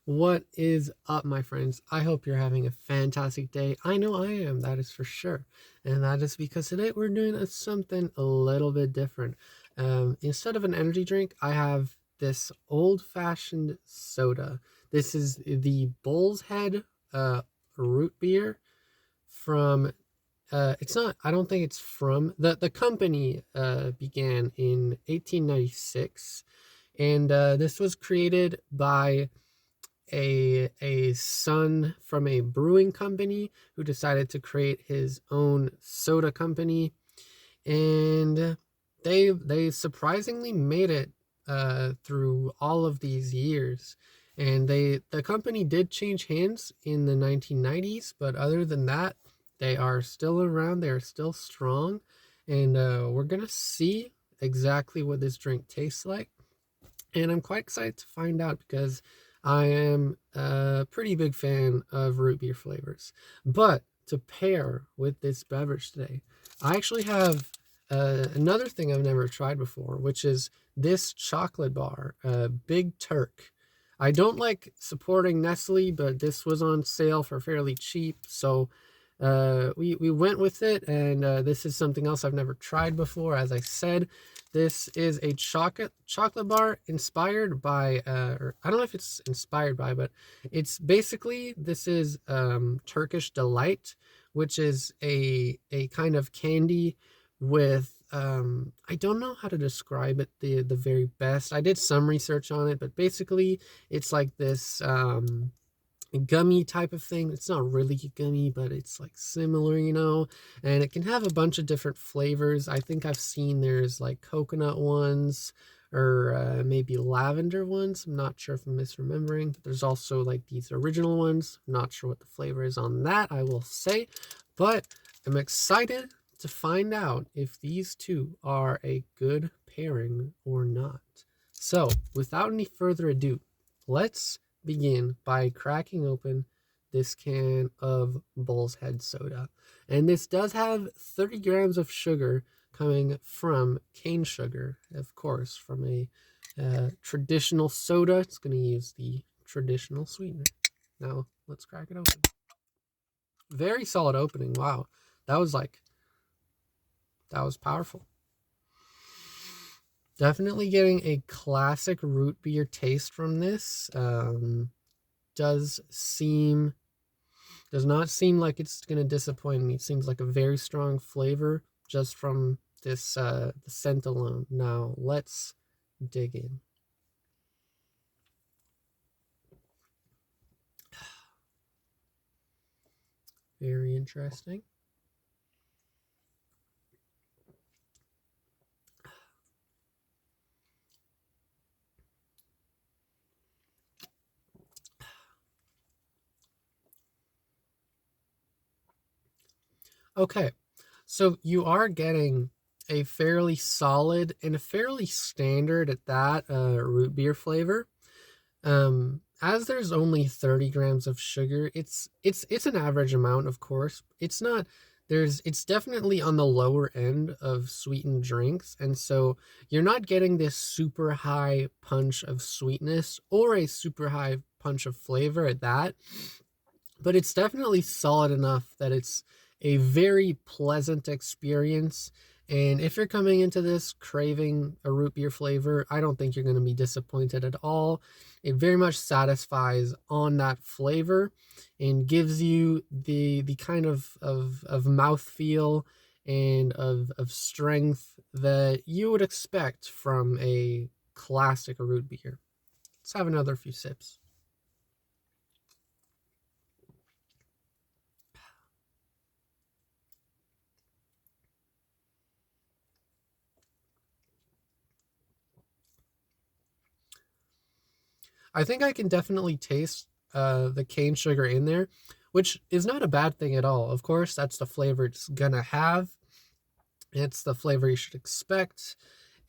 What is up, my friends? I hope you're having a fantastic day. I know I am, that is for sure. And that is because today we're doing something a little bit different. Instead of an energy drink, I have this old-fashioned soda. This is the Bull's Head root beer from it's not, I don't think it's from the company began in 1896, and this was created by a son from a brewing company who decided to create his own soda company, and they surprisingly made it through all of these years. And the company did change hands in the 1990s, but other than that, they are still around. They are still strong, and we're gonna see exactly what this drink tastes like. And I'm quite excited to find out because I am a pretty big fan of root beer flavors. But to pair with this beverage today, I actually have another thing I've never tried before, which is this chocolate bar, Big Turk. I don't like supporting Nestle, but this was on sale for fairly cheap, so we went with it, and this is something else I've never tried before. As I said, this is a chocolate bar inspired by, or I don't know if it's inspired by, but it's basically, this is Turkish delight, which is a kind of candy with I don't know how to describe it the very best. I did some research on it, but basically it's like this gummy type of thing. It's not really gummy, but it's like similar, and it can have a bunch of different flavors. I think I've seen there's like coconut ones, or maybe lavender ones. I'm not sure if I'm misremembering, but there's also like these original ones. I'm not sure what the flavor is on that, I will say, but I'm excited to find out if these two are a good pairing or not. So without any further ado, let's begin by cracking open this can of Bull's Head soda. And this does have 30 grams of sugar coming from cane sugar, of course, from a traditional soda. It's going to use the traditional sweetener. Now, let's crack it open. Very solid opening. Wow. That was like, that was powerful. Definitely getting a classic root beer taste from this. Does seem Does not seem like it's going to disappoint me. It seems like a very strong flavor just from this the scent alone. Now, let's dig in. Very interesting. Okay, so you are getting a fairly solid and a fairly standard at that root beer flavor. As there's only 30 grams of sugar, it's an average amount, of course. It's definitely on the lower end of sweetened drinks, and so you're not getting this super high punch of sweetness or a super high punch of flavor at that, but it's definitely solid enough that it's a very pleasant experience. And if you're coming into this craving a root beer flavor, I don't think you're going to be disappointed at all. It very much satisfies on that flavor and gives you the kind of mouth feel and of strength that you would expect from a classic root beer. Let's have another few sips. I think I can definitely taste the cane sugar in there, which is not a bad thing at all. Of course, that's the flavor it's gonna have. It's the flavor you should expect.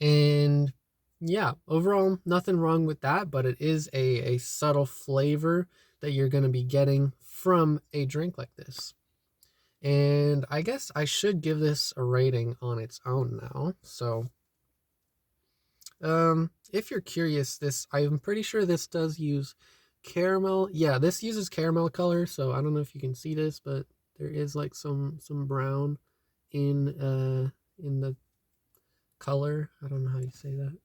And yeah, overall, nothing wrong with that, but it is a subtle flavor that you're gonna be getting from a drink like this. And I guess I should give this a rating on its own now. So if you're curious, this I'm pretty sure this does use caramel. Yeah, this uses caramel color, so I don't know if you can see this, but there is like some brown in the color. I don't know how you say that.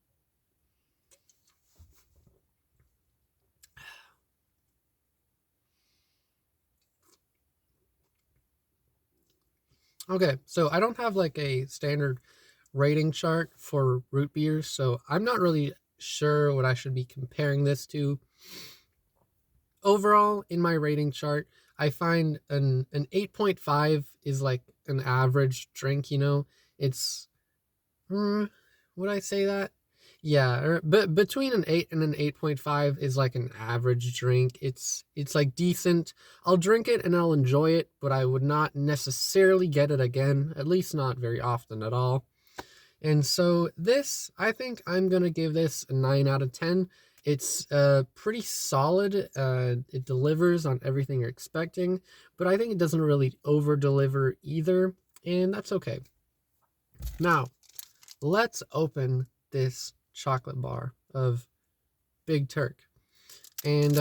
Okay, so I don't have like a standard rating chart for root beers, so I'm not really sure what I should be comparing this to. Overall, in my rating chart, I find an 8.5 is like an average drink, you know. It's would I say that? Yeah, but between an 8 and an 8.5 is like an average drink. It's like decent. I'll drink it and I'll enjoy it, but I would not necessarily get it again, at least not very often at all. And so this, I think I'm going to give this a 9 out of 10. It's pretty solid. It delivers on everything you're expecting, but I think it doesn't really over deliver either, and that's okay. Now, let's open this chocolate bar of Big Turk. And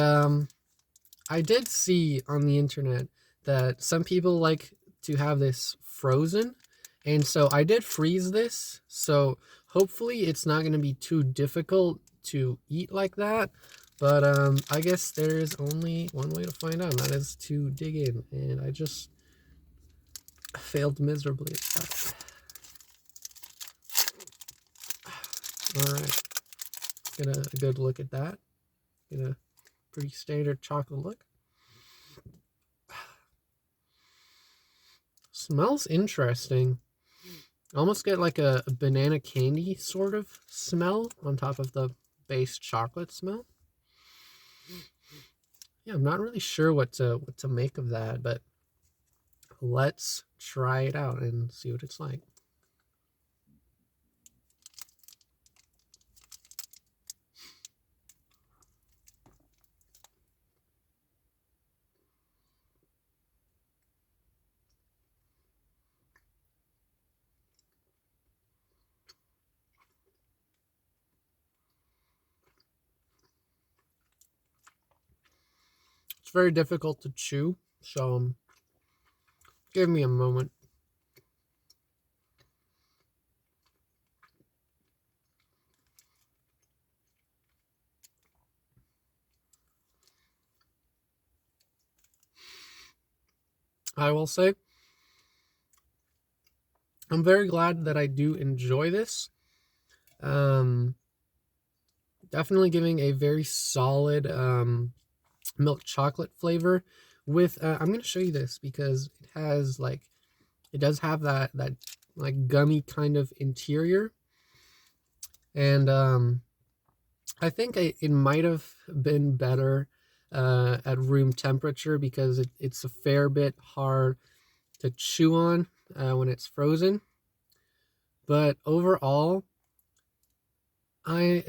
I did see on the internet that some people like to have this frozen. And so I did freeze this. So hopefully it's not going to be too difficult to eat like that. But I guess there's only one way to find out, and that is to dig in. And I just failed miserably at that. All right. Get a good look at that. Get a pretty standard chocolate look. Smells interesting. Almost get like a banana candy sort of smell on top of the base chocolate smell. Yeah, I'm not really sure what to make of that, but let's try it out and see what it's like. It's very difficult to chew, so give me a moment. I will say I'm very glad that I do enjoy this. Um, Definitely giving a very solid milk chocolate flavor with I'm going to show you this because it has like it does have that like gummy kind of interior, and I think it might have been better at room temperature because it's a fair bit hard to chew on when it's frozen. But overall, I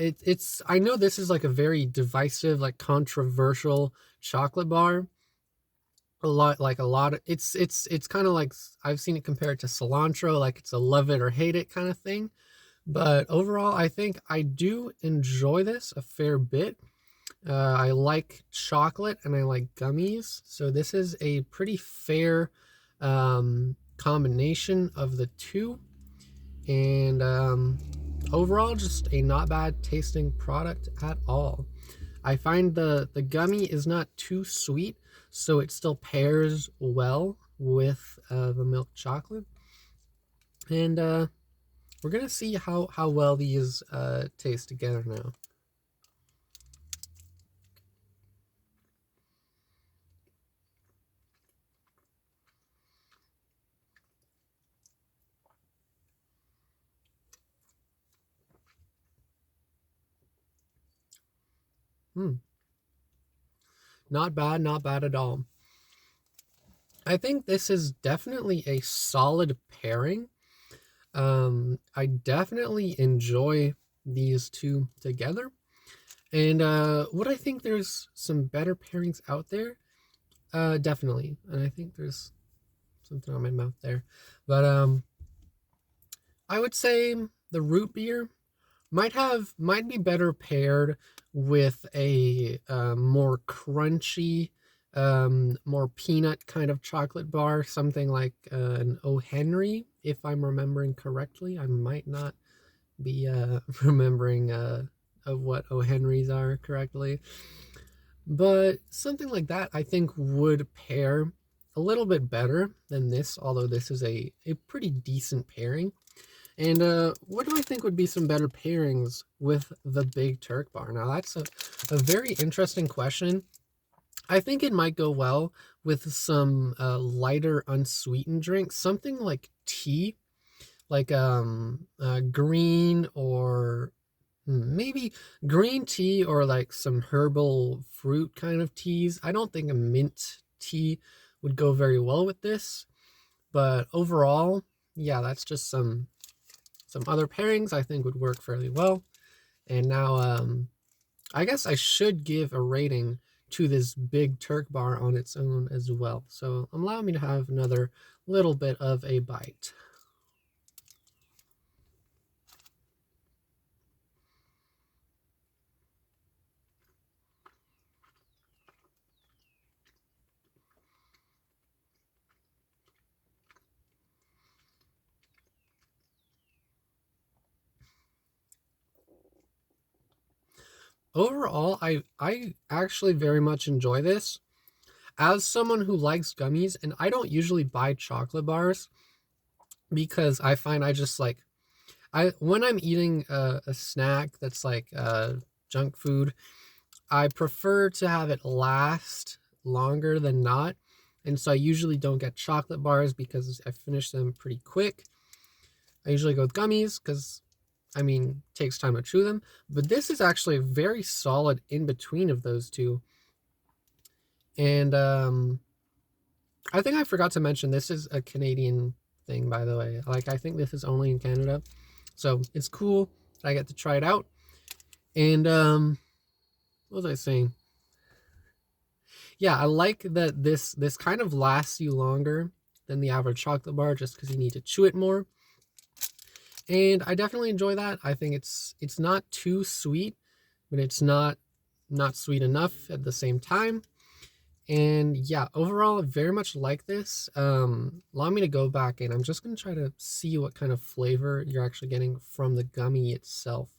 know this is like a very divisive, like controversial chocolate bar. It's kind of like I've seen it compared to cilantro, like it's a love it or hate it kind of thing. But overall, I think I do enjoy this a fair bit. I like chocolate and I like gummies, so this is a pretty fair combination of the two. And overall, just a not bad tasting product at all. I find the gummy is not too sweet, so it still pairs well with the milk chocolate. And we're gonna see how well these taste together now. Hmm. Not bad, not bad at all. I think this is definitely a solid pairing. I definitely enjoy these two together. And would I think there's some better pairings out there? Definitely. And I think there's something on my mouth there. But I would say the root beer might be better paired with a more crunchy, more peanut kind of chocolate bar, something like an O. Henry, if I'm remembering correctly. I might not be remembering of what O. Henrys are correctly, but something like that I think would pair a little bit better than this, although this is a pretty decent pairing. And what do I think would be some better pairings with the Big Turk bar? Now, that's a very interesting question. I think it might go well with some lighter, unsweetened drinks, something like tea, like green or maybe green tea or like some herbal fruit kind of teas. I don't think a mint tea would go very well with this, but overall, yeah, that's just some other pairings I think would work fairly well. And now, I guess I should give a rating to this Big Turk bar on its own as well. So allow me to have another little bit of a bite. Overall, I actually very much enjoy this. As someone who likes gummies, and I don't usually buy chocolate bars because I find I just like I when I'm eating a snack that's like junk food, I prefer to have it last longer than not. And so I usually don't get chocolate bars because I finish them pretty quick. I usually go with gummies because I mean, it takes time to chew them. But this is actually very solid in between of those two. And I think I forgot to mention this is a Canadian thing, by the way. Like, I think this is only in Canada. So it's cool that I get to try it out. And what was I saying? Yeah, I like that this kind of lasts you longer than the average chocolate bar just because you need to chew it more. And I definitely enjoy that. I think it's not too sweet, but it's not sweet enough at the same time. And yeah, overall, I very much like this. Allow me to go back and I'm just gonna try to see what kind of flavor you're actually getting from the gummy itself.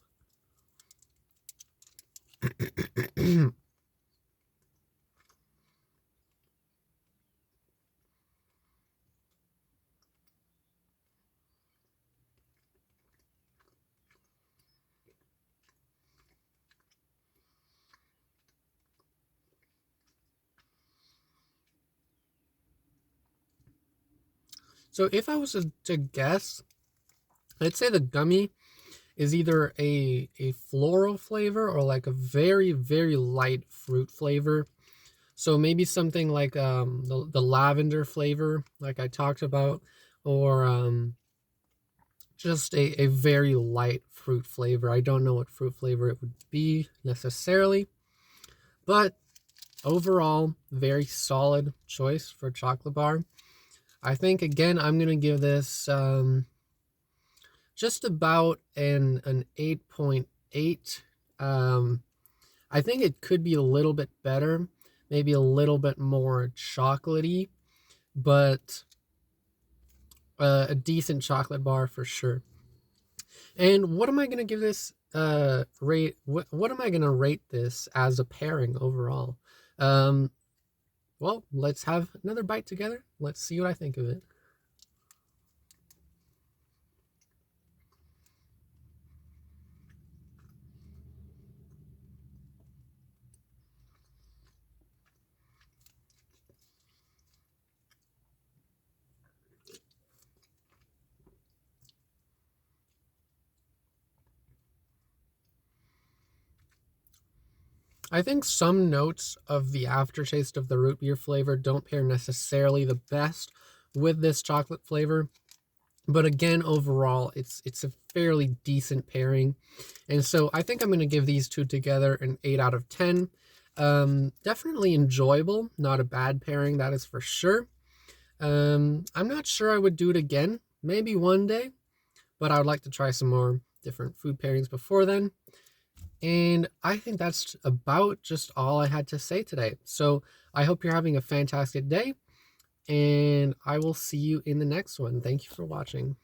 So if I was to guess, I'd say the gummy is either a floral flavor or like a very, very light fruit flavor. So maybe something like the lavender flavor, like I talked about, or just a very light fruit flavor. I don't know what fruit flavor it would be necessarily, but overall, very solid choice for chocolate bar. I think again, I'm gonna give this just about an 8.8. I think it could be a little bit better, maybe a little bit more chocolatey, but a decent chocolate bar for sure. And what am I gonna give this rate? What am I gonna rate this as a pairing overall? Um, well, let's have another bite together. Let's see what I think of it. I think some notes of the aftertaste of the root beer flavor don't pair necessarily the best with this chocolate flavor. But again, overall, it's a fairly decent pairing. And so I think I'm going to give these two together an 8 out of 10. Definitely enjoyable, not a bad pairing, that is for sure. I'm not sure I would do it again, maybe one day, but I would like to try some more different food pairings before then. And I think that's about just all I had to say today. So I hope you're having a fantastic day, and I will see you in the next one. Thank you for watching.